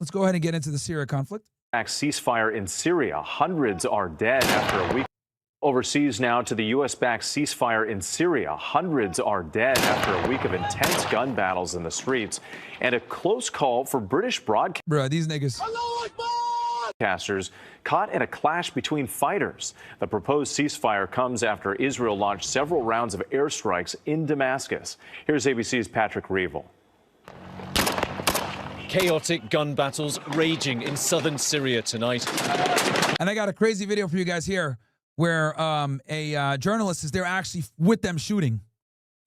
Let's go ahead and get into the Syria conflict. Ceasefire in Syria. Hundreds are dead after a week. Overseas now to the U.S.-backed ceasefire in Syria. Hundreds are dead after a week of intense gun battles in the streets and a close call for British broadcasters. Bruh, these niggas. Caught in a clash between fighters. The proposed ceasefire comes after Israel launched several rounds of airstrikes in Damascus. Here's ABC's Patrick Reevell. Chaotic gun battles raging in southern Syria tonight. And I got a crazy video for you guys here where a journalist is there actually with them shooting.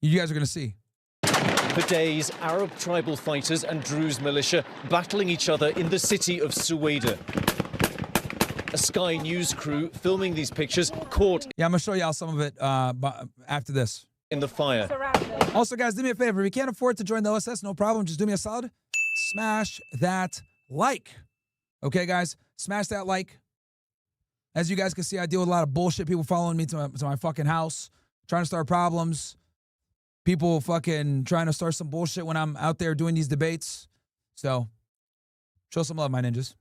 You guys are going to see. For days, Arab tribal fighters and Druze militia battling each other in the city of Suwaida. A Sky News crew filming these pictures caught. Yeah, I'm going to show y'all some of it after this. In the fire. Also, guys, do me a favor. If you can't afford to join the OSS, no problem. Just do me a solid. Smash that like. Okay, guys? Smash that like. As you guys can see, I deal with a lot of bullshit. People following me to my fucking house, trying to start problems. People fucking trying to start some bullshit when I'm out there doing these debates. So, show some love, my ninjas.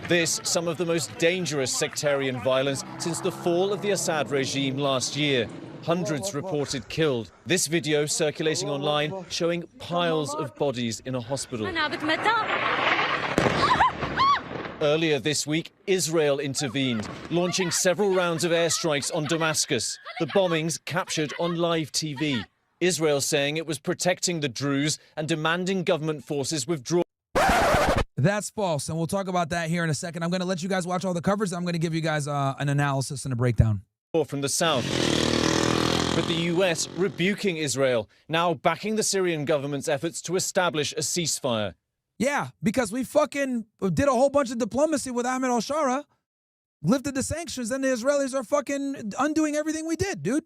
This, some of the most dangerous sectarian violence since the fall of the Assad regime last year. Hundreds reported killed. This video circulating online showing piles of bodies in a hospital. Earlier this week, Israel intervened, launching several rounds of airstrikes on Damascus. The bombings captured on live TV. Israel saying it was protecting the Druze and demanding government forces withdraw. That's false, and we'll talk about that here in a second. I'm going to let you guys watch all the covers. I'm going to give you guys an analysis and a breakdown. From the south. But the US rebuking Israel, now backing the Syrian government's efforts to establish a ceasefire. Yeah, because we fucking did a whole bunch of diplomacy with Ahmed al-Shara, lifted the sanctions, and the Israelis are fucking undoing everything we did, dude.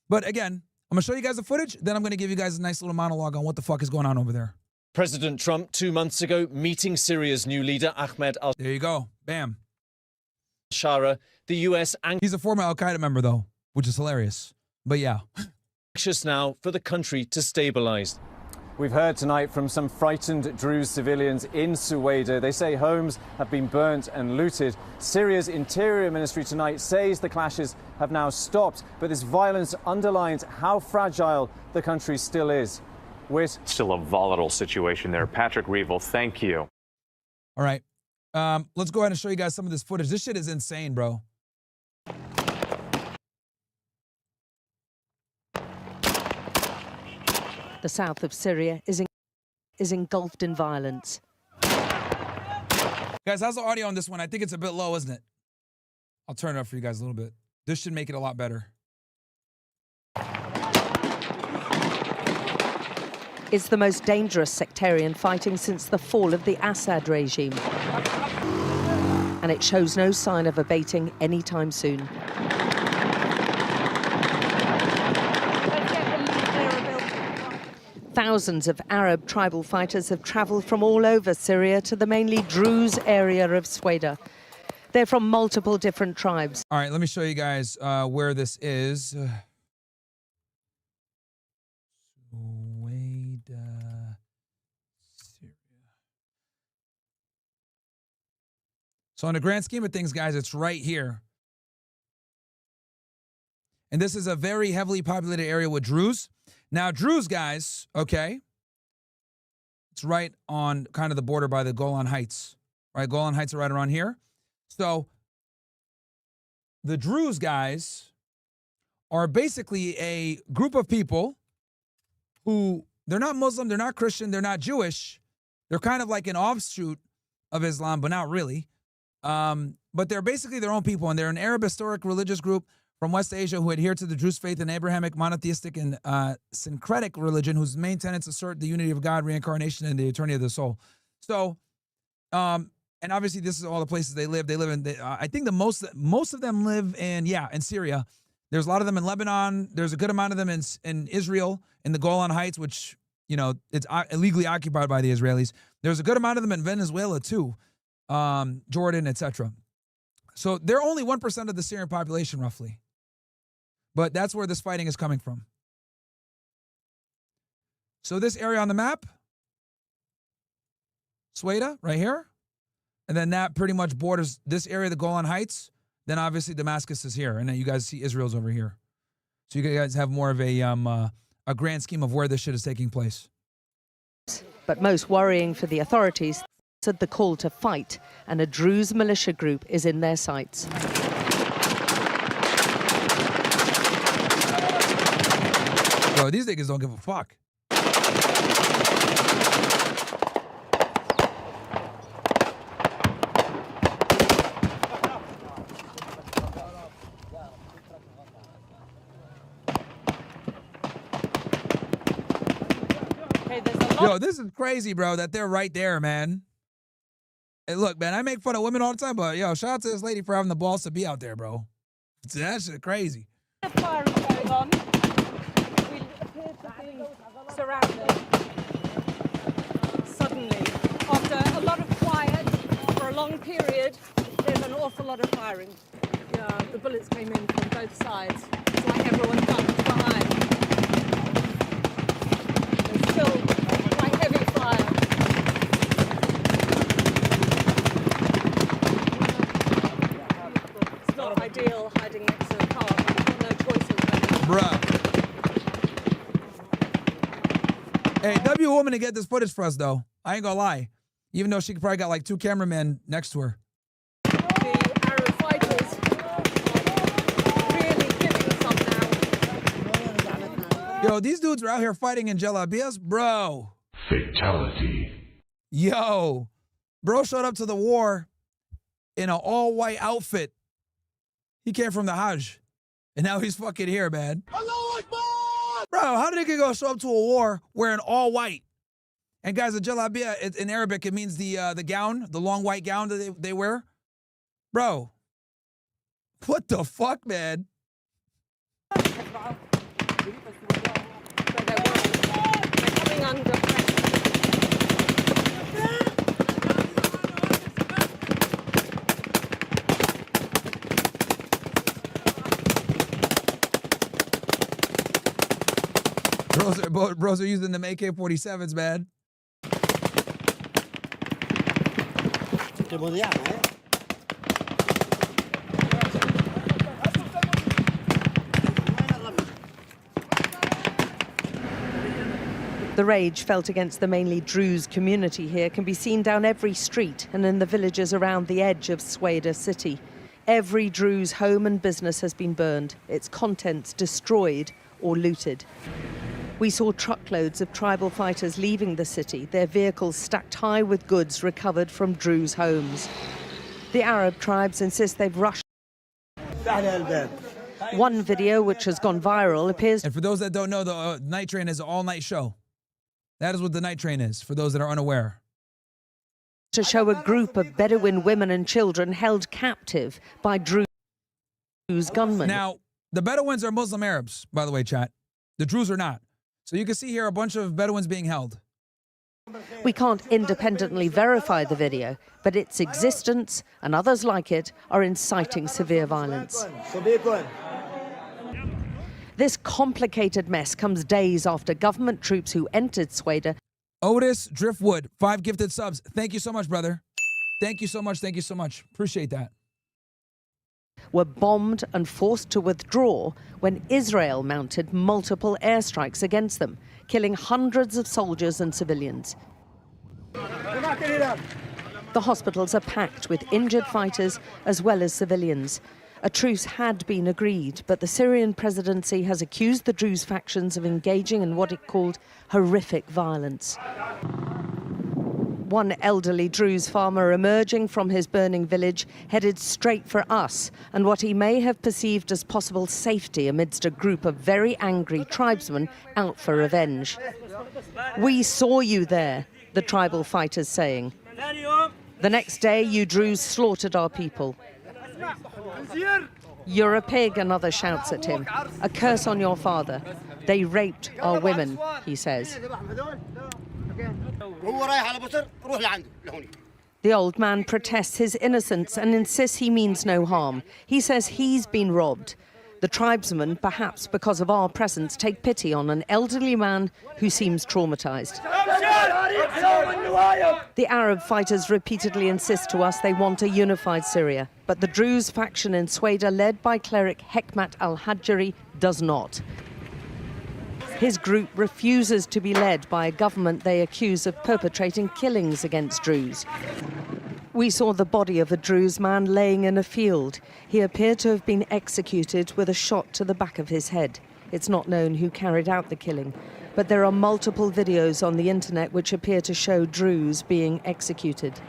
But again, I'm going to show you guys the footage, then I'm going to give you guys a nice little monologue on what the fuck is going on over there. President Trump 2 months ago meeting Syria's new leader, Ahmed al-Shara. There you go. Bam. The US He's a former Al-Qaeda member, though, which is hilarious. But yeah. Anxious now for the country to stabilize. We've heard tonight from some frightened Druze civilians in Suwaida. They say homes have been burnt and looted. Syria's Interior Ministry tonight says the clashes have now stopped, but this violence underlines how fragile the country still is. Still a volatile situation there. Patrick Reevell, thank you. All right. Let's go ahead and show you guys some of this footage. This shit is insane, bro. The south of Syria is engulfed in violence. Guys, how's the audio on this one? I think it's a bit low, isn't it? I'll turn it up for you guys a little bit. This should make it a lot better. It's the most dangerous sectarian fighting since the fall of the Assad regime. And it shows no sign of abating anytime soon. Thousands of Arab tribal fighters have traveled from all over Syria to the mainly Druze area of Suwaida. They're from multiple different tribes. All right, let me show you guys where this is. Suwaida, Syria. So in the grand scheme of things, guys, it's right here. And this is a very heavily populated area with Druze. Now, Druze, guys, okay, it's right on kind of the border by the Golan Heights, right? Golan Heights are right around here. So the Druze, guys, are basically a group of people who, they're not Muslim, they're not Christian, they're not Jewish. They're kind of like an offshoot of Islam, but not really. But they're basically their own people, and they're an Arab historic religious group from West Asia who adhere to the Druze faith and Abrahamic, monotheistic, and syncretic religion, whose main tenets assert the unity of God, reincarnation, and the eternity of the soul. So, and obviously this is all the places they live. They live in, I think the most of them live in, in Syria. There's a lot of them in Lebanon. There's a good amount of them in Israel, in the Golan Heights, which, you know, it's illegally occupied by the Israelis. There's a good amount of them in Venezuela too, Jordan, etc. So they're only 1% of the Syrian population, roughly. But that's where this fighting is coming from. So this area on the map, Suwaida, right here. And then that pretty much borders this area, the Golan Heights. Then obviously Damascus is here. And then you guys see Israel's over here. So you guys have more of a grand scheme of where this shit is taking place. But most worrying for the authorities said the call to fight, and a Druze militia group is in their sights. Bro, these niggas don't give a fuck. Yo, this is crazy, bro, that they're right there, man. Hey, look, man, I make fun of women all the time, but yo, shout out to this lady for having the balls to be out there, bro. That shit crazy. Firing going on. We appear to be surrounded. Suddenly, after a lot of quiet for a long period, there's an awful lot of firing. Yeah, the bullets came in from both sides. It's like everyone ducked behind. There's still quite heavy fire. It's not ideal hiding next to the car. No choices. Bruh. Hey, W woman to get this footage for us, though. I ain't gonna lie. Even though she probably got like 2 cameramen next to her. The Arab fighters really giving us up now. Yo, these dudes are out here fighting in jalabias, bro. Fatality. Yo, bro showed up to the war in an all-white outfit. He came from the Hajj, and now he's fucking here, man. Bro, how did he go show up to a war wearing all white? And guys, the jalabia in Arabic, it means the gown, the long white gown that they wear. Bro, what the fuck, man? They're coming under pressure. Bros are using them AK-47s, man. The rage felt against the mainly Druze community here can be seen down every street and in the villages around the edge of Suwaida city. Every Druze home and business has been burned, its contents destroyed or looted. We saw truckloads of tribal fighters leaving the city, their vehicles stacked high with goods recovered from Druze homes. The Arab tribes insist they've rushed. One video, which has gone viral, appears. And for those that don't know, the night train is an all-night show. That is what the night train is, for those that are unaware. To show a group of Bedouin women and children held captive by Druze gunmen. Now, the Bedouins are Muslim Arabs, by the way, chat. The Druze are not. So you can see here a bunch of Bedouins being held. We can't independently verify the video, but its existence and others like it are inciting severe violence. This complicated mess comes days after government troops who entered Suwaida. Otis Driftwood, 5 gifted subs. Thank you so much, brother. Thank you so much. Thank you so much. Appreciate that. Were bombed and forced to withdraw when Israel mounted multiple airstrikes against them, killing hundreds of soldiers and civilians. The hospitals are packed with injured fighters as well as civilians. A truce had been agreed, but the Syrian presidency has accused the Druze factions of engaging in what it called horrific violence. One elderly Druze farmer emerging from his burning village headed straight for us and what he may have perceived as possible safety amidst a group of very angry tribesmen out for revenge. "We saw you there," the tribal fighters saying. "The next day, you Druze slaughtered our people." "You're a pig," another shouts at him. "A curse on your father. They raped our women," he says. The old man protests his innocence and insists he means no harm. He says he's been robbed. The tribesmen, perhaps because of our presence, take pity on an elderly man who seems traumatized. The Arab fighters repeatedly insist to us they want a unified Syria, but the Druze faction in Suwaida, led by cleric Hekmat al-Hajjari, does not. His group refuses to be led by a government they accuse of perpetrating killings against Druze. We saw the body of a Druze man laying in a field. He appeared to have been executed with a shot to the back of his head. It's not known who carried out the killing, but there are multiple videos on the internet which appear to show Druze being executed.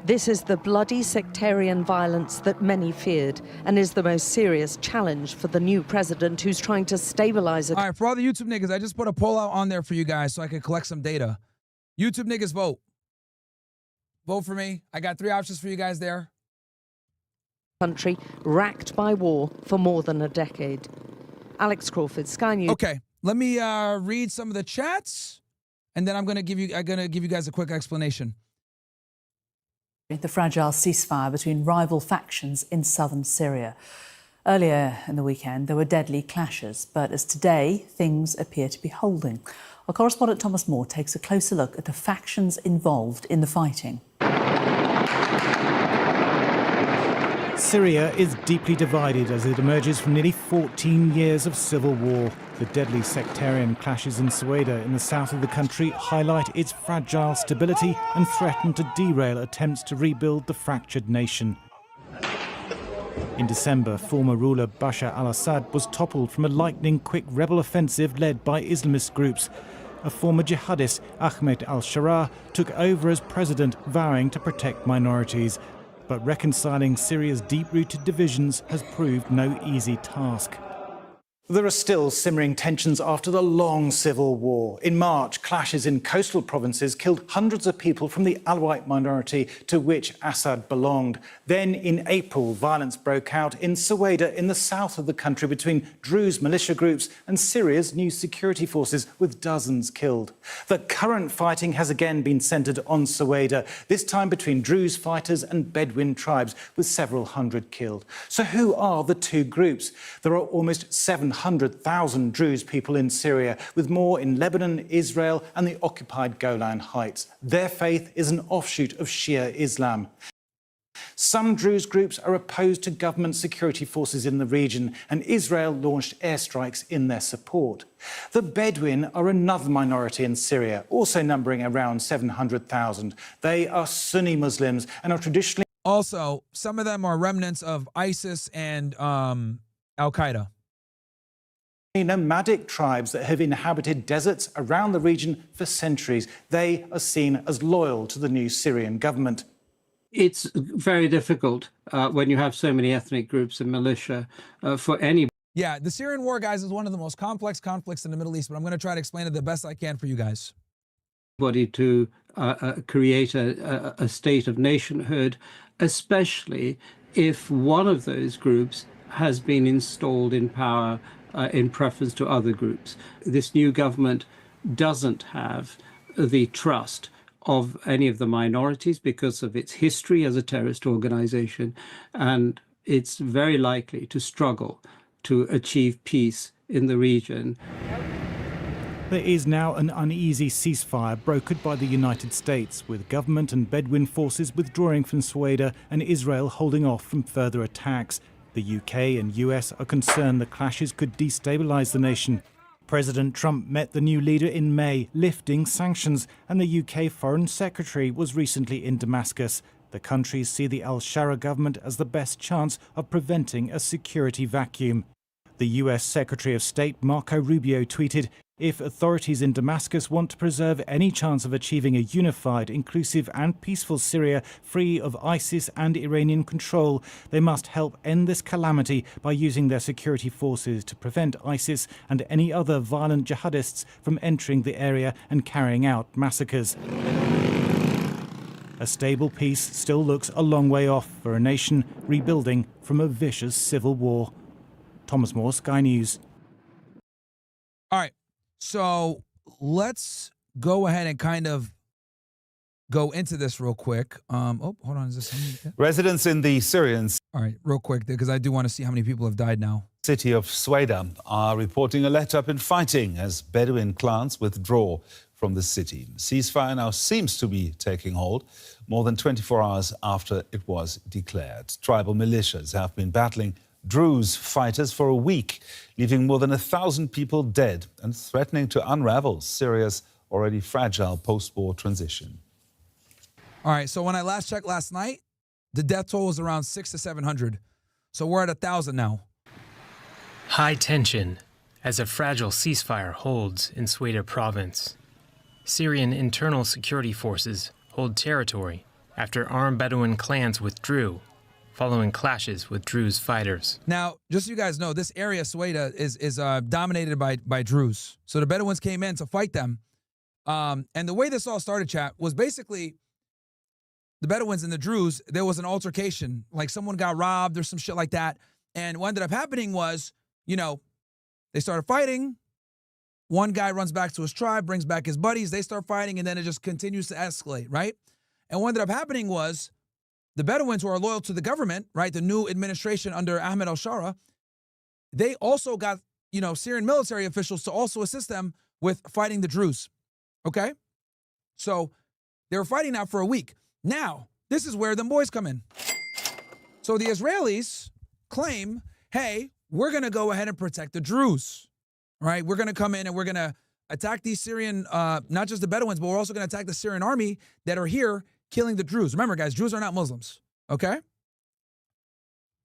This is the bloody sectarian violence that many feared and is the most serious challenge for the new president who's trying to stabilize it. All right, for all the YouTube niggas, I just put a poll out on there for you guys so I could collect some data. YouTube niggas, vote. Vote for me. I got 3 options for you guys there. Country racked by war for more than a decade. Alex Crawford, Sky News. Okay, let me read some of the chats, and then I'm gonna give you guys a quick explanation. The fragile ceasefire between rival factions in southern Syria. Earlier in the weekend, there were deadly clashes, but as today, things appear to be holding. Our correspondent Thomas Moore takes a closer look at the factions involved in the fighting. Syria is deeply divided as it emerges from nearly 14 years of civil war. The deadly sectarian clashes in Suwaida in the south of the country highlight its fragile stability and threaten to derail attempts to rebuild the fractured nation. In December, former ruler Bashar al-Assad was toppled from a lightning-quick rebel offensive led by Islamist groups. A former jihadist, Ahmed al-Sharaa, took over as president, vowing to protect minorities. But reconciling Syria's deep-rooted divisions has proved no easy task. There are still simmering tensions after the long civil war. In March, clashes in coastal provinces killed hundreds of people from the Alawite minority to which Assad belonged. Then, in April, violence broke out in Suwaida in the south of the country between Druze militia groups and Syria's new security forces, with dozens killed. The current fighting has again been centred on Suwaida, this time between Druze fighters and Bedouin tribes, with several hundred killed. So who are the two groups? There are almost 700,000 Druze people in Syria, with more in Lebanon, Israel and the occupied Golan Heights. Their faith is an offshoot of Shia Islam. Some Druze groups are opposed to government security forces in the region, and Israel launched airstrikes in their support. The Bedouin are another minority in Syria, also numbering around 700,000. They are Sunni Muslims and are traditionally... Also, some of them are remnants of ISIS and Al-Qaeda. Nomadic tribes that have inhabited deserts around the region for centuries. They are seen as loyal to the new Syrian government. It's very difficult when you have so many ethnic groups and militia for any. Yeah, the Syrian war, guys, is one of the most complex conflicts in the Middle East, but I'm going to try to explain it the best I can for you guys. To create a state of nationhood, especially if one of those groups has been installed in power in preference to other groups. This new government doesn't have the trust of any of the minorities because of its history as a terrorist organization, and it's very likely to struggle to achieve peace in the region. There is now an uneasy ceasefire brokered by the United States, with government and Bedouin forces withdrawing from Suwaida and Israel holding off from further attacks. The UK and US are concerned the clashes could destabilise the nation. President Trump met the new leader in May, lifting sanctions, and the UK Foreign Secretary was recently in Damascus. The countries see the al-Shara government as the best chance of preventing a security vacuum. The US Secretary of State Marco Rubio tweeted, "If authorities in Damascus want to preserve any chance of achieving a unified, inclusive and peaceful Syria free of ISIS and Iranian control, they must help end this calamity by using their security forces to prevent ISIS and any other violent jihadists from entering the area and carrying out massacres." A stable peace still looks a long way off for a nation rebuilding from a vicious civil war. Thomas Moore, Sky News. All right, so let's go ahead and kind of go into this real quick. Oh, hold on. Is this something? Residents in the Syrian All right, real quick, because I do want to see how many people have died now. city of Suwaida are reporting a let-up in fighting as Bedouin clans withdraw from the city. Ceasefire now seems to be taking hold more than 24 hours after it was declared. Tribal militias have been battling Druze fighters for a week, leaving more than 1,000 people dead and threatening to unravel Syria's already fragile post-war transition. All right, so when I last checked last night, the death toll was around 600 to 700. So we're at 1,000 now. High tension as a fragile ceasefire holds in Suwaida province. Syrian internal security forces hold territory after armed Bedouin clans withdrew following clashes with Druze fighters. Now, just so you guys know, this area, Suwaida, is dominated by Druze. So the Bedouins came in to fight them. And the way this all started, chat, was basically the Bedouins and the Druze, there was an altercation. Like someone got robbed or some shit like that. And what ended up happening was, you know, they started fighting. One guy runs back to his tribe, brings back his buddies. They start fighting, and then it just continues to escalate, right? And what ended up happening was the Bedouins who are loyal to the government, right, the new administration under Ahmed al-Shara, they also got, you know, Syrian military officials to also assist them with fighting the Druze, okay? So they were fighting now for a week. Now, this is where the boys come in. So the Israelis claim, hey, we're going to go ahead and protect the Druze, right? We're going to come in and we're going to attack these Syrian, not just the Bedouins, but we're also going to attack the Syrian army that are here killing the Druze. Remember, guys, Druze are not Muslims, okay?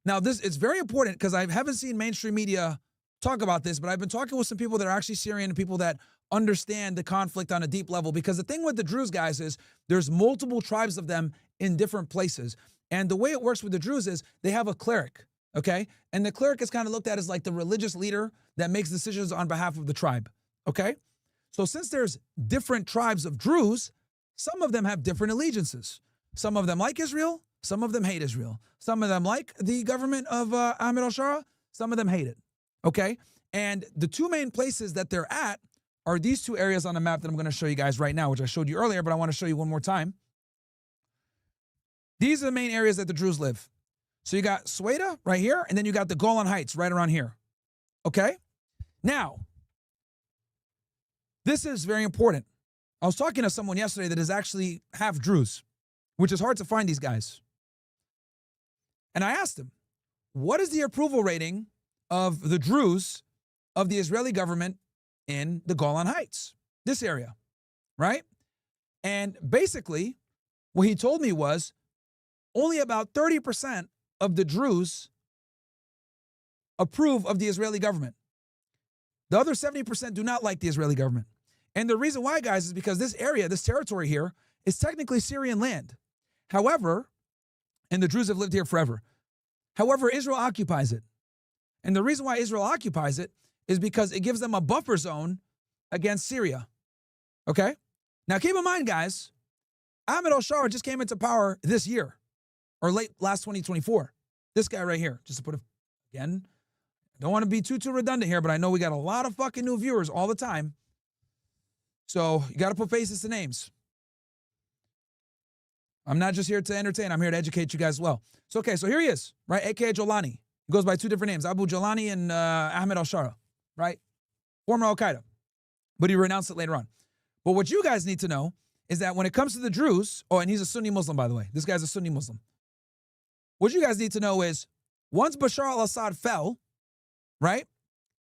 Now, this it's very important because I haven't seen mainstream media talk about this, but I've been talking with some people that are actually Syrian and people that understand the conflict on a deep level. Because the thing with the Druze, guys, is there's multiple tribes of them in different places. And the way it works with the Druze is they have a cleric, okay? And the cleric is kind of looked at as like the religious leader that makes decisions on behalf of the tribe, okay? So since there's different tribes of Druze, some of them have different allegiances. Some of them like Israel, some of them hate Israel. Some of them like the government of Ahmed al-Shara, some of them hate it, okay? And the two main places that they're at are these two areas on the map that I'm going to show you guys right now, which I showed you earlier, but I want to show you one more time. These are the main areas that the Druze live. So you got Suwaida right here, and then you got the Golan Heights right around here, okay? Now, this is very important. I was talking to someone yesterday that is actually half Druze, which is hard to find these guys. And I asked him, what is the approval rating of the Druze of the Israeli government in the Golan Heights, this area, right? And basically, what he told me was only about 30% of the Druze approve of the Israeli government. The other 70% do not like the Israeli government. And the reason why, guys, is because this area, this territory here, is technically Syrian land. However, and the Druze have lived here forever. However, Israel occupies it. And the reason why Israel occupies it is because it gives them a buffer zone against Syria. Okay? Now, keep in mind, guys, Ahmed al-Shara just came into power this year, or late last 2024. This guy right here, just to put it, again, don't want to be too redundant here, but I know we got a lot of fucking new viewers all the time. So you got to put faces to names. I'm not just here to entertain. I'm here to educate you guys as well. So, okay, so here he is, right? A.K.A. Jolani. He goes by two different names, Abu Jolani and Ahmed al-Shara, right? Former Al-Qaeda. But he renounced it later on. But what you guys need to know is that when it comes to the Druze, oh, and he's a Sunni Muslim, by the way. This guy's a Sunni Muslim. What you guys need to know is once Bashar al-Assad fell, right,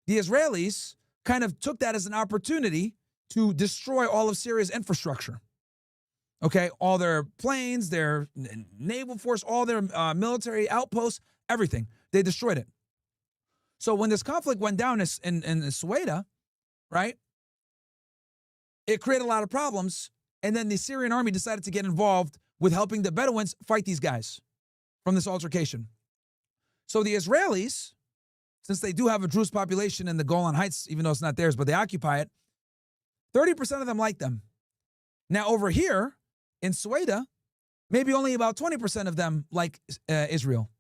the Israelis kind of took that as an opportunity to destroy all of Syria's infrastructure. Okay, all their planes, their naval force, all their military outposts, everything. They destroyed it. So when this conflict went down in Suwaida, right, it created a lot of problems. And then the Syrian army decided to get involved with helping the Bedouins fight these guys from this altercation. So the Israelis, since they do have a Druze population in the Golan Heights, even though it's not theirs, but they occupy it, 30% of them like them. Now over here in Suwaida, maybe only about 20% of them like Israel.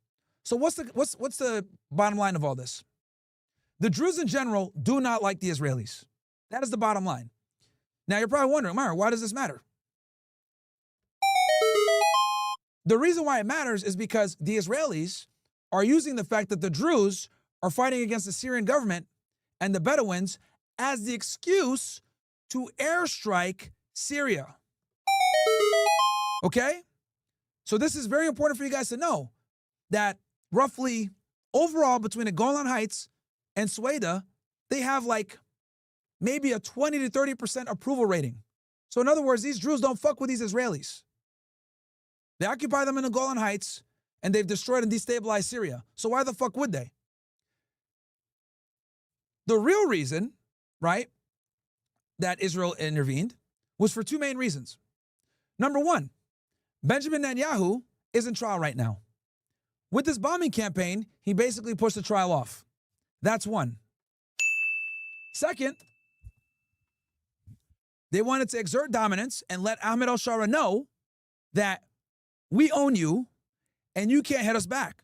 So what's the bottom line of all this? The Druze in general do not like the Israelis. That is the bottom line. Now you're probably wondering, Myron, why does this matter? the reason why it matters is because the Israelis are using the fact that the Druze are fighting against the Syrian government and the Bedouins as the excuse to airstrike Syria. Okay? So this is very important for you guys to know that roughly overall between the Golan Heights and Sueda, they have like maybe a 20 to 30% approval rating. So in other words, these Druze don't fuck with these Israelis. They occupy them in the Golan Heights and they've destroyed and destabilized Syria. So why the fuck would they? The real reason, right, that Israel intervened was for two main reasons. Number one, Benjamin Netanyahu is in trial right now. With this bombing campaign, he basically pushed the trial off. That's one. Second, they wanted to exert dominance and let Ahmed al-Shara know that we own you and you can't hit us back.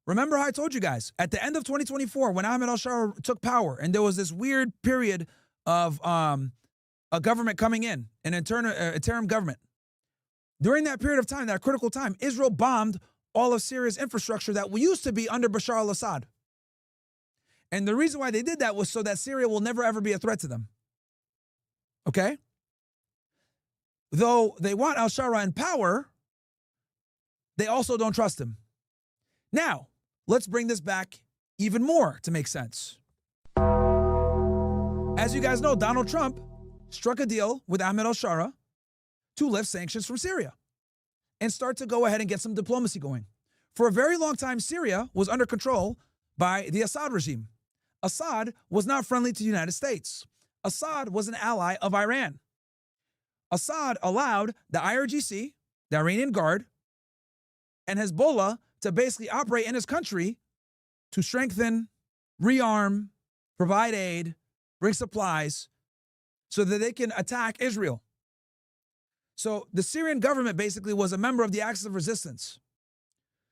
Remember how I told you guys, at the end of 2024, when Ahmed al-Shara took power and there was this weird period of a government coming in, an interim government. During that period of time, that critical time, Israel bombed all of Syria's infrastructure that used to be under Bashar al-Assad. And the reason why they did that was so that Syria will never ever be a threat to them. Okay? Though they want al-Shara in power, they also don't trust him. Now, let's bring this back even more to make sense. As you guys know, Donald Trump struck a deal with Ahmed al-Shara to lift sanctions from Syria and start to go ahead and get some diplomacy going. For a very long time, Syria was under control by the Assad regime. Assad was not friendly to the United States. Assad was an ally of Iran. Assad allowed the IRGC, the Iranian Guard, and Hezbollah to basically operate in his country to strengthen, rearm, provide aid, bring supplies, so that they can attack Israel. So the Syrian government basically was a member of the Axis of Resistance.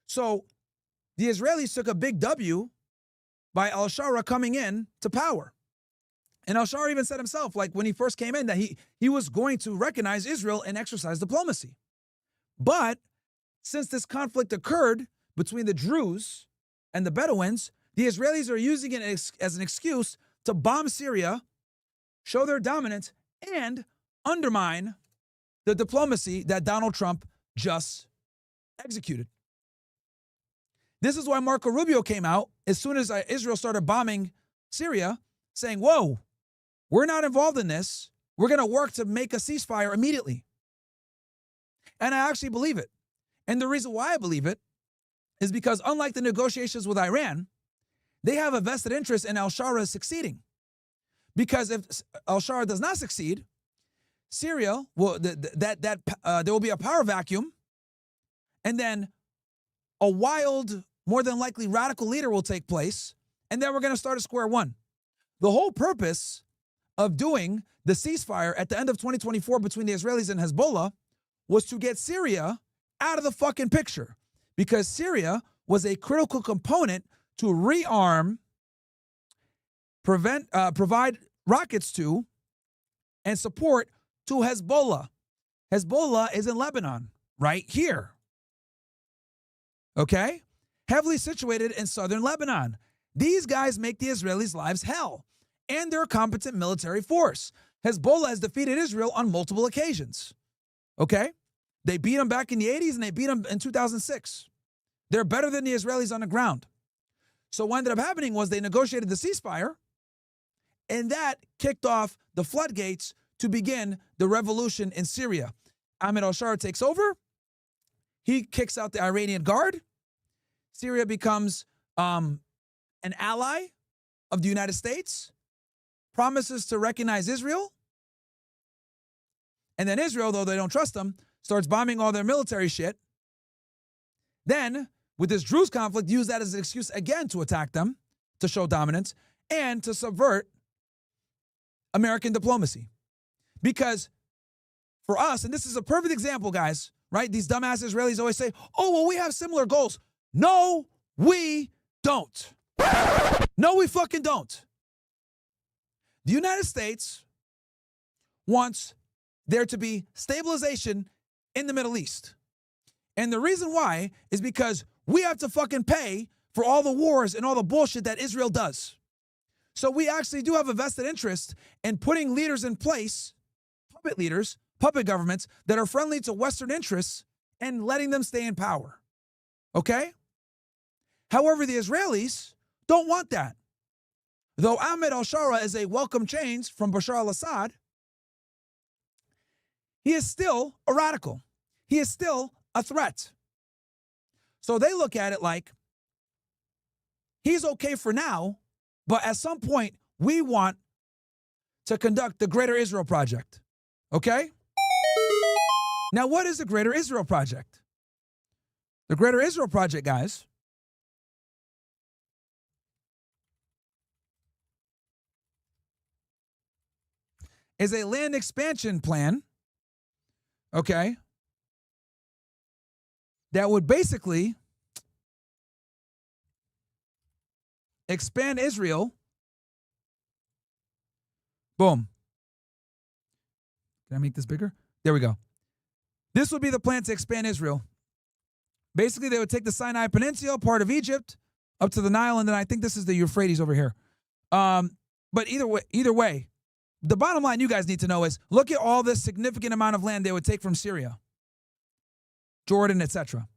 So the Israelis took a big W by al-Shara coming in to power. And al-Shara even said himself, like when he first came in, that he was going to recognize Israel and exercise diplomacy. But since this conflict occurred between the Druze and the Bedouins, the Israelis are using it as an excuse to bomb Syria, show their dominance, and undermine the diplomacy that Donald Trump just executed. This is why Marco Rubio came out as soon as Israel started bombing Syria, saying, whoa, we're not involved in this. We're going to work to make a ceasefire immediately. And I actually believe it. And the reason why I believe it is because unlike the negotiations with Iran, they have a vested interest in al-Shara succeeding. Because if al-Shara does not succeed, Syria will there will be a power vacuum, and then a wild, more than likely radical leader will take place, and then we're going to start at square one. The whole purpose of doing the ceasefire at the end of 2024 between the Israelis and Hezbollah was to get Syria out of the fucking picture, because Syria was a critical component to rearm, provide rockets to, and support to Hezbollah. Hezbollah is in Lebanon, right here. Okay? Heavily situated in southern Lebanon. These guys make the Israelis' lives hell, and they're a competent military force. Hezbollah has defeated Israel on multiple occasions. Okay? They beat them back in the 80s and they beat them in 2006. They're better than the Israelis on the ground. So what ended up happening was they negotiated the ceasefire, and that kicked off the floodgates to begin the revolution in Syria. Ahmed al-Shara takes over. He kicks out the Iranian Guard. Syria becomes an ally of the United States, promises to recognize Israel. And then Israel, though they don't trust them, starts bombing all their military shit. Then, with this Druze conflict, use that as an excuse again to attack them, to show dominance, and to subvert American diplomacy. Because for us, and this is a perfect example, guys, right? These dumbass Israelis always say, oh, well, we have similar goals. No, we don't. No, we fucking don't. The United States wants there to be stabilization in the Middle East. And the reason why is because we have to fucking pay for all the wars and all the bullshit that Israel does. So we actually do have a vested interest in putting leaders in place, puppet leaders, puppet governments that are friendly to Western interests and letting them stay in power. Okay? However, the Israelis don't want that. Though Ahmed al-Shara is a welcome change from Bashar al-Assad, he is still a radical. He is still a threat. So they look at it like he's okay for now, but at some point we want to conduct the Greater Israel Project. Okay? Now, what is the Greater Israel Project? The Greater Israel Project, guys, is a land expansion plan, okay, that would basically expand Israel. Boom. Can I make this bigger? There we go. This would be the plan to expand Israel. Basically, they would take the Sinai Peninsula, part of Egypt, up to the Nile, and then I think this is the Euphrates over here. But either way, the bottom line you guys need to know is look at all this significant amount of land they would take from Syria, Jordan, etc.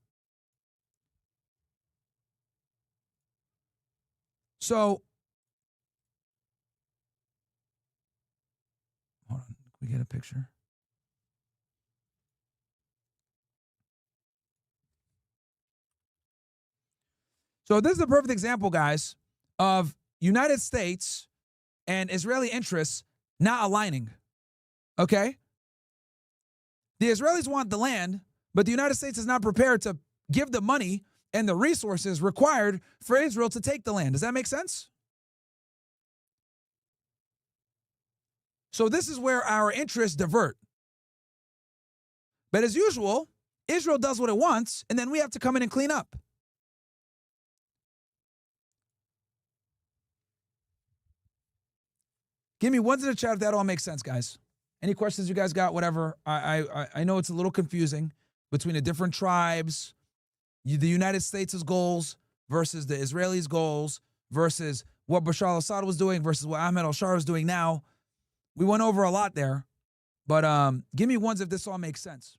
So, hold on, can we get a picture? So this is a perfect example, guys, of United States and Israeli interests not aligning, okay? The Israelis want the land, but the United States is not prepared to give the money and the resources required for Israel to take the land. Does that make sense? So this is where our interests divert. But as usual, Israel does what it wants, and then we have to come in and clean up. Give me ones in the chat if that all makes sense, guys. Any questions you guys got, whatever. I know it's a little confusing between the different tribes, the United States' goals versus the Israelis' goals versus what Bashar al-Assad was doing versus what Ahmed al-Shara is doing now. We went over a lot there, but give me ones if this all makes sense.